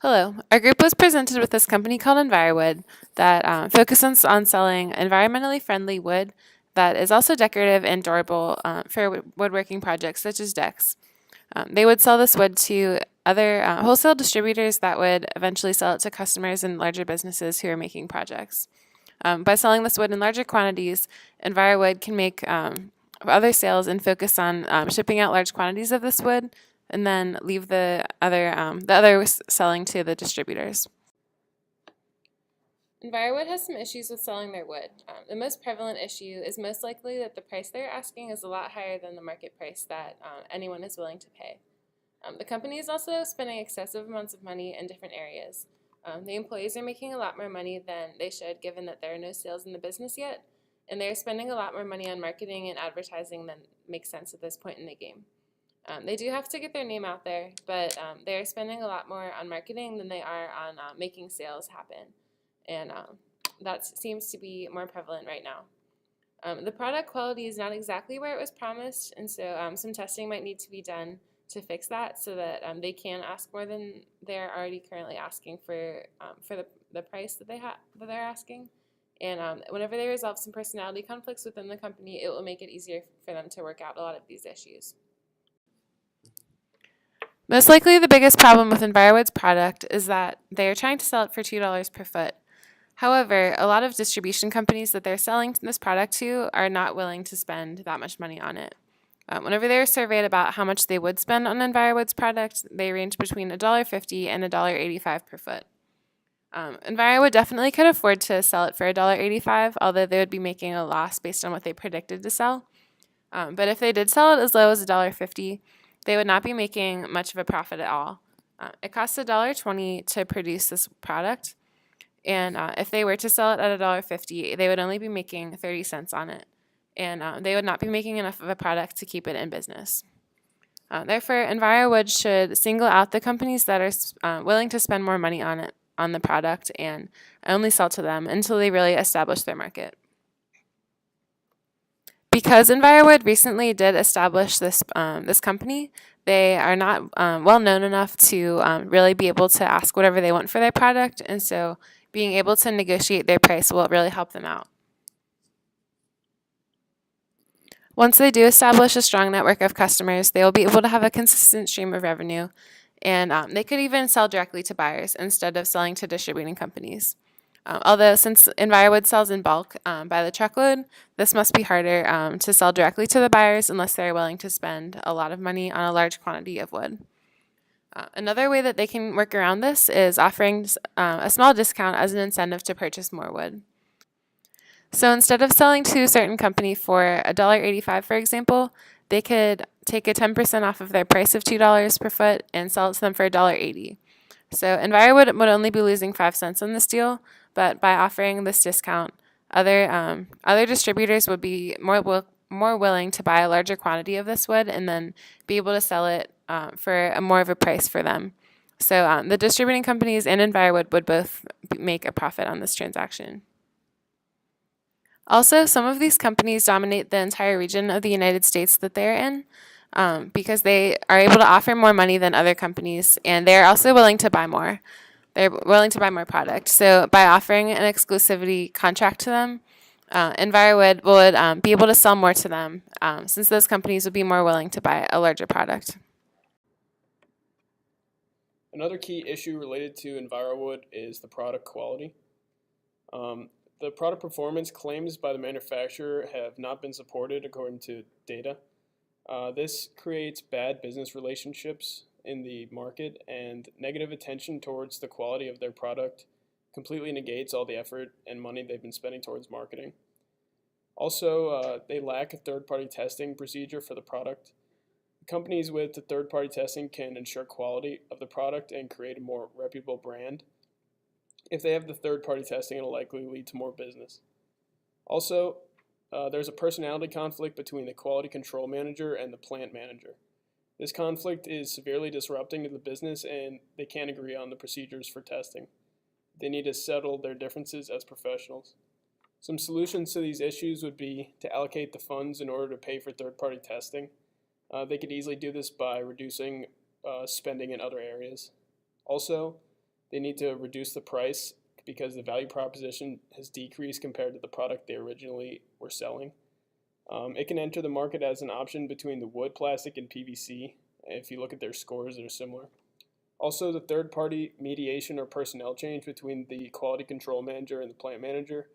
Hello. Our group was presented with this company called Envirowood that focuses on selling environmentally friendly wood that is also decorative and durable for woodworking projects such as decks. They would sell this wood to other wholesale distributors that would eventually sell it to customers and larger businesses who are making projects. By selling this wood in larger quantities, Envirowood can make other sales and focus on shipping out large quantities of this wood and then leave the other selling to the distributors. Envirowood has some issues with selling their wood. The most prevalent issue is most likely that the price they're asking is a lot higher than the market price that anyone is willing to pay. The company is also spending excessive amounts of money in different areas. The employees are making a lot more money than they should, given that there are no sales in the business yet, and they're spending a lot more money on marketing and advertising than makes sense at this point in the game. They do have to get their name out there, but they're spending a lot more on marketing than they are on making sales happen, and that seems to be more prevalent right now. The product quality is not exactly where it was promised, and so some testing might need to be done to fix that so that they can ask more than they're already currently asking for the price that they're asking. And whenever they resolve some personality conflicts within the company, it will make it easier for them to work out a lot of these issues. Most likely the biggest problem with Envirowood's product is that they are trying to sell it for $2 per foot. However, a lot of distribution companies that they're selling this product to are not willing to spend that much money on it. Whenever they were surveyed about how much they would spend on Envirowood's product, they ranged between $1.50 and $1.85 per foot. Envirowood definitely could afford to sell it for $1.85, although they would be making a loss based on what they predicted to sell. But if they did sell it as low as $1.50, they would not be making much of a profit at all. It costs $1.20 to produce this product, and if they were to sell it at $1.50, they would only be making 30 cents on it, and they would not be making enough of a product to keep it in business. Therefore, Envirowood should single out the companies that are willing to spend more money on the product and only sell to them until they really establish their market. Because Envirowood recently did establish this company, they are not well known enough to really be able to ask whatever they want for their product, and so being able to negotiate their price will really help them out. Once they do establish a strong network of customers, they will be able to have a consistent stream of revenue, and they could even sell directly to buyers instead of selling to distributing companies. Although since Envirowood sells in bulk by the truckload, this must be harder to sell directly to the buyers unless they're willing to spend a lot of money on a large quantity of wood. Another way that they can work around this is offering a small discount as an incentive to purchase more wood. So instead of selling to a certain company for $1.85, for example, they could take a 10% off of their price of $2 per foot and sell it to them for $1.80. So Envirowood would only be losing 5 cents on this deal, but by offering this discount, other distributors would be more willing to buy a larger quantity of this wood and then be able to sell it for more of a price for them. So the distributing companies and Envirowood would both make a profit on this transaction. Also, some of these companies dominate the entire region of the United States that they're in because they are able to offer more money than other companies, and they're also willing to buy more. They're willing to buy more product. So by offering an exclusivity contract to them, Envirowood would be able to sell more to them since those companies would be more willing to buy a larger product. Another key issue related to Envirowood is the product quality. The product performance claims by the manufacturer have not been supported according to data. This creates bad business relationships in the market, and negative attention towards the quality of their product completely negates all the effort and money they've been spending towards marketing. Also, they lack a third-party testing procedure for the product. Companies with the third-party testing can ensure quality of the product and create a more reputable brand. If they have the third-party testing, it'll likely lead to more business. Also, there's a personality conflict between the quality control manager and the plant manager. This conflict is severely disrupting to the business, and they can't agree on the procedures for testing. They need to settle their differences as professionals. Some solutions to these issues would be to allocate the funds in order to pay for third-party testing. They could easily do this by reducing spending in other areas. Also, They need to reduce the price because the value proposition has decreased compared to the product they originally were selling. It can enter the market as an option between the wood, plastic, and PVC. If you look at their scores, they're similar. Also, the third-party mediation or personnel change between the quality control manager and the plant manager.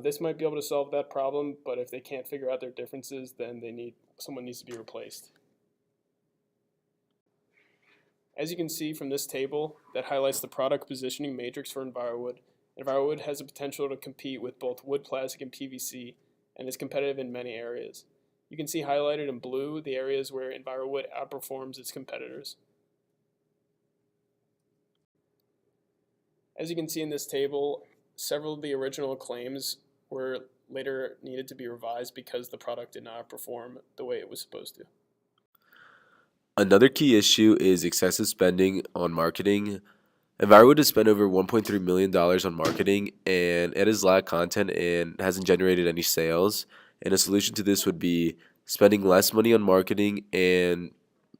This might be able to solve that problem, but if they can't figure out their differences, then someone needs to be replaced. As you can see from this table that highlights the product positioning matrix for Envirowood, Envirowood has the potential to compete with both wood, plastic, and PVC, and is competitive in many areas. You can see highlighted in blue the areas where Envirowood outperforms its competitors. As you can see in this table, several of the original claims were later needed to be revised because the product did not perform the way it was supposed to. Another key issue is excessive spending on marketing. Envirowood has spent over $1.3 million on marketing, and it has lacked content and hasn't generated any sales. And a solution to this would be spending less money on marketing and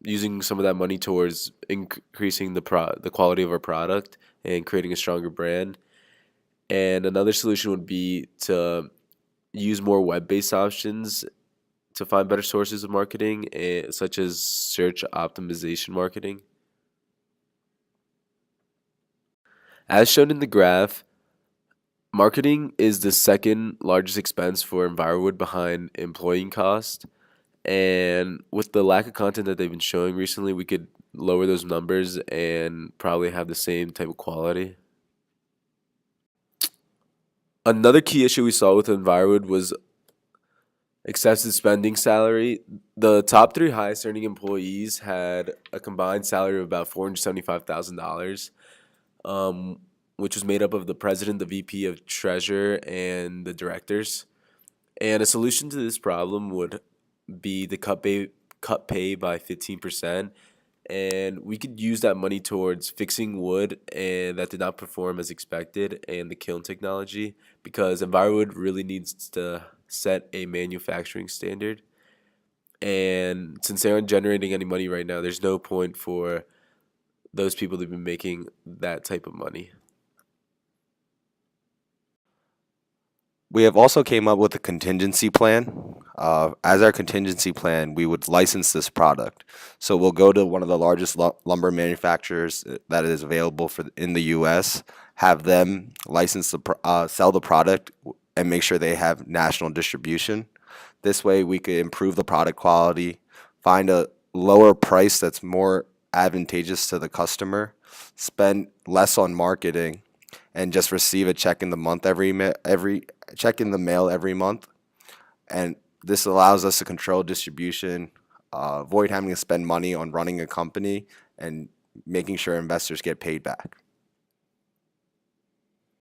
using some of that money towards increasing the quality of our product and creating a stronger brand. And another solution would be to use more web-based options to find better sources of marketing, such as search optimization marketing. As shown in the graph, marketing is the second largest expense for Envirowood behind employee cost. And with the lack of content that they've been showing recently, we could lower those numbers and probably have the same type of quality. Another key issue we saw with Envirowood was excessive spending salary. The top 3 highest earning employees had a combined salary of about $475,000, which was made up of the president, the VP of Treasurer, and the directors. And a solution to this problem would be to cut pay by 15%. And we could use that money towards fixing wood and that did not perform as expected, and the kiln technology, because Envirowood really needs to set a manufacturing standard. And since they aren't generating any money right now, there's no point for those people to be making that type of money. We have also came up with a contingency plan. As our contingency plan, we would license this product. So we'll go to one of the largest lumber manufacturers that is available in the U.S., have them license sell the product, and make sure they have national distribution. This way, we could improve the product quality, find a lower price that's more advantageous to the customer, spend less on marketing, and just receive a check in the month check in the mail every month. And this allows us to control distribution, avoid having to spend money on running a company, and making sure investors get paid back.